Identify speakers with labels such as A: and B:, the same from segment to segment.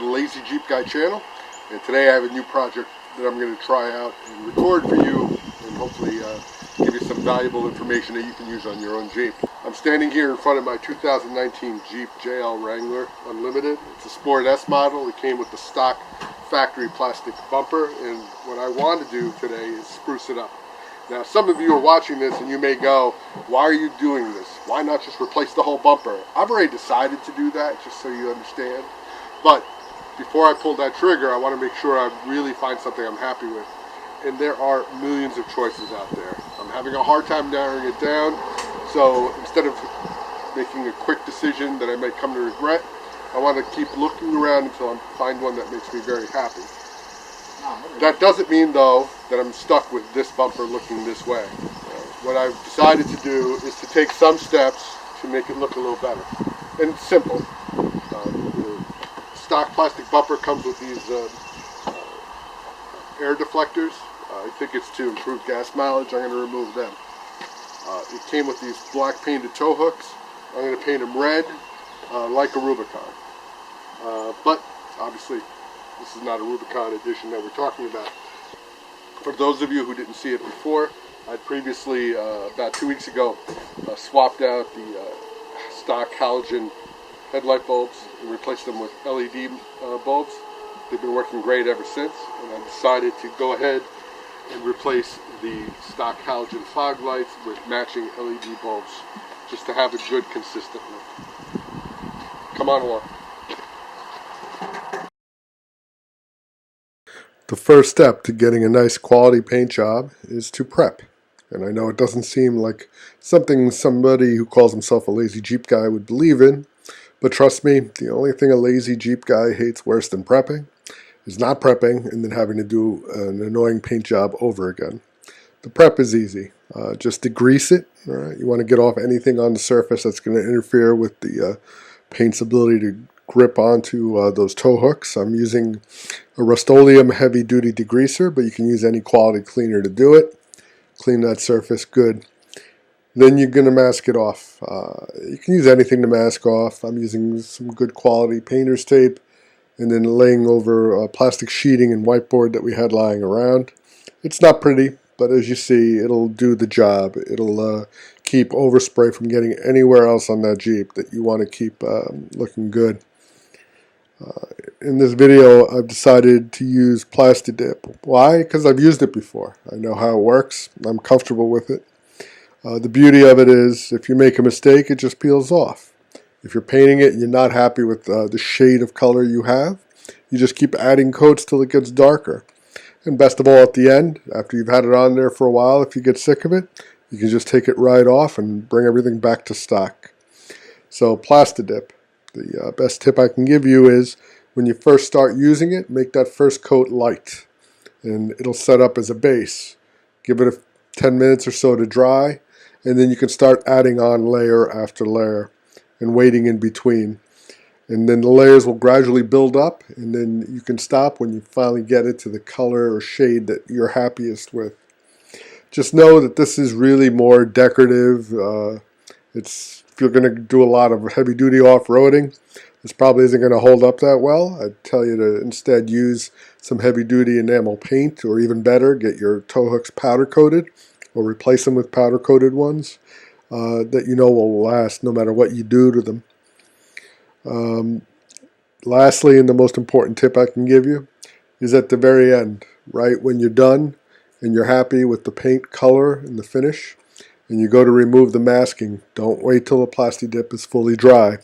A: the Lazy Jeep Guy channel, and today I have a new project that I'm going to try out and record for you, and hopefully give you some valuable information that you can use on your own Jeep. I'm standing here in front of my 2019 Jeep JL Wrangler Unlimited. It's a Sport S model. It came with the stock factory plastic bumper, and what I want to do today is spruce it up. Now, some of you are watching this and you may go, why are you doing this? Why not just replace the whole bumper? I've already decided to do that, just so you understand. But before I pull that trigger, I want to make sure I really find something I'm happy with. And there are millions of choices out there. I'm having a hard time narrowing it down. So instead of making a quick decision that I might come to regret, I want to keep looking around until I find one that makes me very happy. That doesn't mean, though, that I'm stuck with this bumper looking this way. What I've decided to do is to take some steps to make it look a little better. And it's simple. The stock plastic bumper comes with these air deflectors. I think it's to improve gas mileage. I'm going to remove them. It came with these black painted tow hooks. I'm going to paint them red like a Rubicon. But obviously, this is not a Rubicon edition that we're talking about. For those of you who didn't see it before, I'd previously, about 2 weeks ago, swapped out the stock halogen headlight bulbs and replaced them with LED bulbs. They've been working great ever since, and I decided to go ahead and replace the stock halogen fog lights with matching LED bulbs, just to have a good, consistent look. Come on along. The first step to getting a nice quality paint job is to prep. And I know it doesn't seem like something somebody who calls himself a lazy Jeep guy would believe in, but trust me, the only thing a lazy Jeep guy hates worse than prepping is not prepping and then having to do an annoying paint job over again. The prep is easy. Just degrease it. All right? You want to get off anything on the surface that's going to interfere with the paint's ability to grip onto those tow hooks. I'm using a Rust-Oleum heavy-duty degreaser, but you can use any quality cleaner to do it. Clean that surface good. Then you're going to mask it off. You can use anything to mask off. I'm using some good quality painter's tape and then laying over plastic sheeting and whiteboard that we had lying around. It's not pretty, but as you see, it'll do the job. It'll keep overspray from getting anywhere else on that Jeep that you want to keep looking good. In this video, I've decided to use Plastidip. Why? Because I've used it before. I know how it works. I'm comfortable with it. The beauty of it is, if you make a mistake, it just peels off. If you're painting it and you're not happy with the shade of color you have, you just keep adding coats till it gets darker. And best of all, at the end, after you've had it on there for a while, if you get sick of it, you can just take it right off and bring everything back to stock. So Plastidip. The best tip I can give you is when you first start using it, make that first coat light, and it'll set up as a base. Give it 10 minutes or so to dry, and then you can start adding on layer after layer and waiting in between. And then the layers will gradually build up, and then you can stop when you finally get it to the color or shade that you're happiest with. Just know that this is really more decorative. If you're going to do a lot of heavy-duty off-roading, this probably isn't going to hold up that well. I'd tell you to instead use some heavy-duty enamel paint, or even better, get your tow hooks powder-coated or replace them with powder-coated ones that you know will last no matter what you do to them. Lastly, and the most important tip I can give you, is at the very end, right when you're done and you're happy with the paint color and the finish, and you go to remove the masking, don't wait till the Plastidip is fully dry.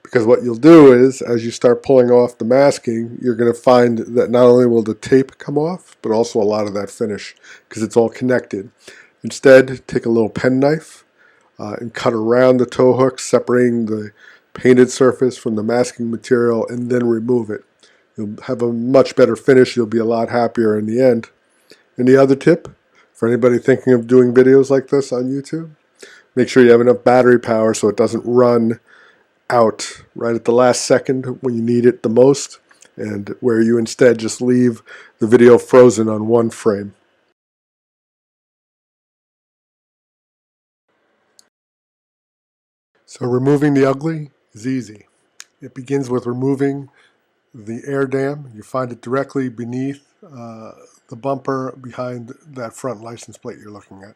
A: Because what you'll do is, as you start pulling off the masking, you're going to find that not only will the tape come off, but also a lot of that finish, because it's all connected. Instead, take a little penknife and cut around the tow hook, separating the painted surface from the masking material, and then remove it. You'll have a much better finish. You'll be a lot happier in the end. And the other tip, for anybody thinking of doing videos like this on YouTube, make sure you have enough battery power so it doesn't run out right at the last second when you need it the most, and where you instead just leave the video frozen on one frame. So removing the ugly is easy. It begins with removing the air dam. You find it directly beneath the bumper behind that front license plate you're looking at.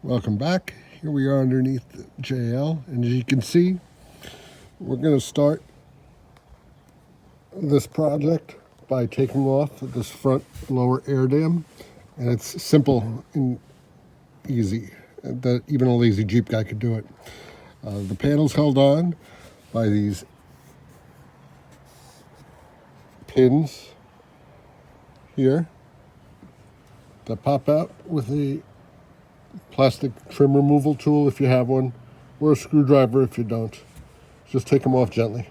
A: Welcome back. Here we are underneath the JL, and as you can see, we're going to start this project by taking off this front lower air dam, and it's simple and easy that even a lazy Jeep guy could do it. The panel's held on by these pins here that pop out with a plastic trim removal tool if you have one, or a screwdriver if you don't. Just take them off gently.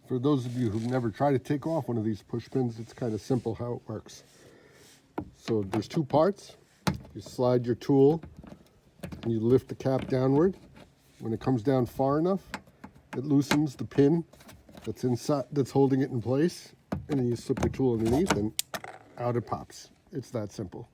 A: For those of you who've never tried to take off one of these push pins, it's kind of simple how it works. So there's two parts. You slide your tool and you lift the cap downward. When it comes down far enough, it loosens the pin that's inside, that's holding it in place, and then you slip your tool underneath and out it pops. It's that simple.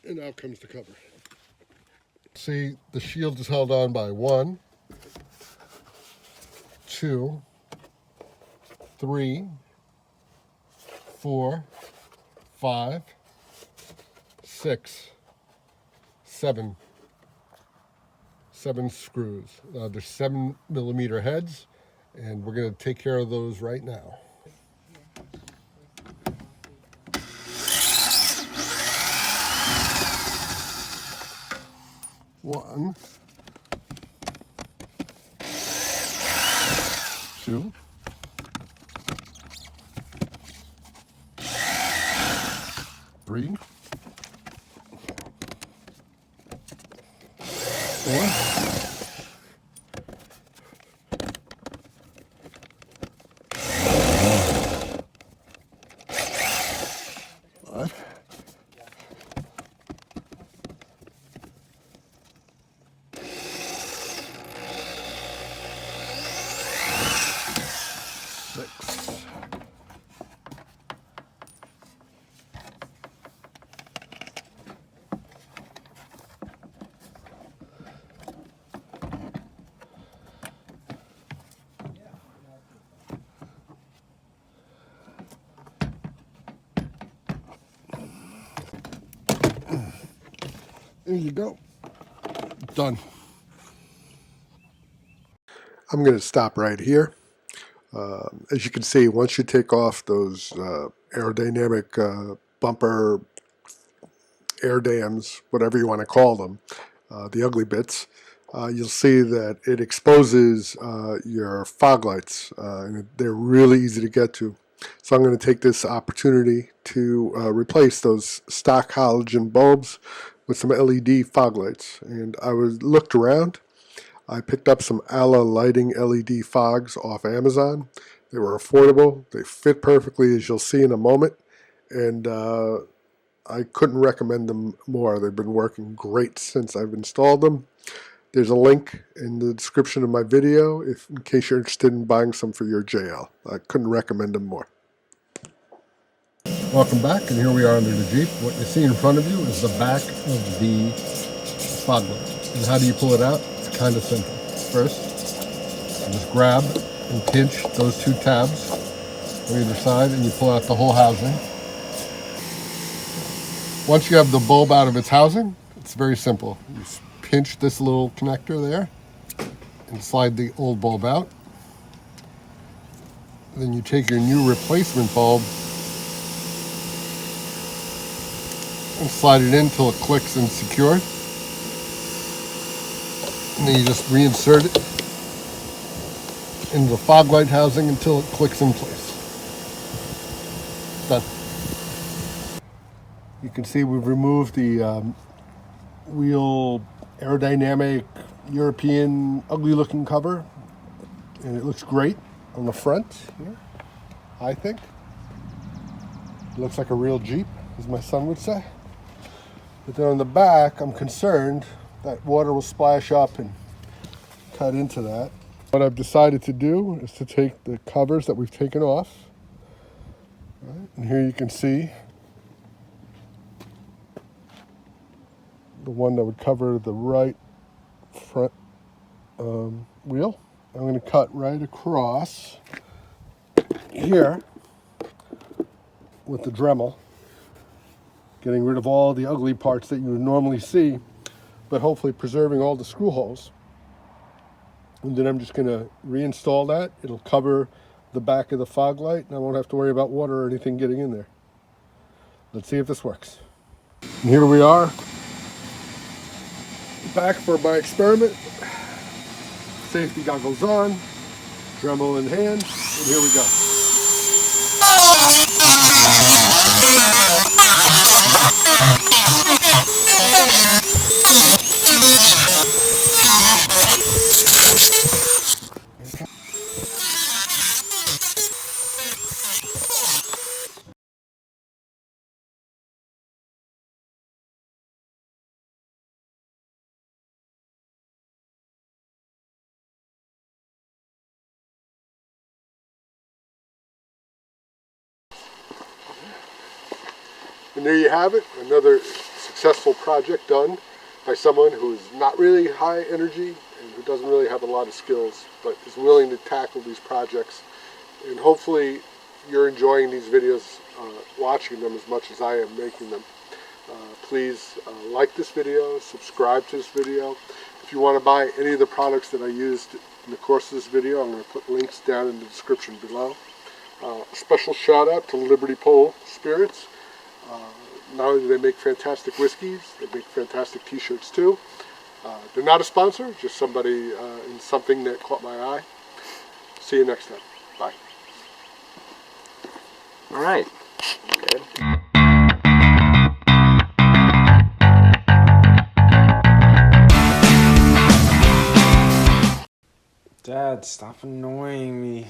A: And out comes the cover. See, the shield is held on by 1, 2, 3, 4, 5, 6, 7. 7 screws. There's 7mm heads, and we're going to take care of those right now. One, 2, 3, 4, 5, 6. There you go. Done. I'm going to stop right here. As you can see, once you take off those aerodynamic bumper air dams, whatever you want to call them, the ugly bits, you'll see that it exposes your fog lights, and they're really easy to get to. So I'm going to take this opportunity to replace those stock halogen bulbs with some LED fog lights. And I looked around. I picked up some Alla lighting LED fogs off Amazon. They were affordable. They fit perfectly, as you'll see in a moment. And I couldn't recommend them more. They've been working great since I've installed them. There's a link in the description of my video in case you're interested in buying some for your JL. I couldn't recommend them more. Welcome back, and here we are under the Jeep. What you see in front of you is the back of the fog light. And how do you pull it out? It's kind of simple. First, you just grab and pinch those two tabs on either side, and you pull out the whole housing. Once you have the bulb out of its housing, it's very simple. You pinch this little connector there and slide the old bulb out. Then you take your new replacement bulb and slide it in until it clicks and secures. And then you just reinsert it into the fog light housing until it clicks in place. Done. You can see we've removed the wheel aerodynamic European ugly looking cover, and it looks great on the front here, I think. It looks like a real Jeep, as my son would say. But then on the back, I'm concerned that water will splash up and cut into that. What I've decided to do is to take the covers that we've taken off. Right, and here you can see the one that would cover the right front wheel. I'm going to cut right across here with the Dremel, getting rid of all the ugly parts that you would normally see, but hopefully preserving all the screw holes. And then I'm just going to reinstall that. It'll cover the back of the fog light, and I won't have to worry about water or anything getting in there. Let's see if this works. And here we are, back for my experiment. Safety goggles on, Dremel in hand, and here we go. And there you have it, another successful project done by someone who's not really high energy and who doesn't really have a lot of skills, but is willing to tackle these projects. And hopefully you're enjoying these videos, watching them as much as I am making them. Please like this video, subscribe to this video. If you want to buy any of the products that I used in the course of this video, I'm going to put links down in the description below. A special shout out to Liberty Pole Spirits. Not only do they make fantastic whiskeys, they make fantastic t-shirts too. They're not a sponsor, just somebody in something that caught my eye. See you next time. Bye.
B: All right. Good. Dad, stop annoying me.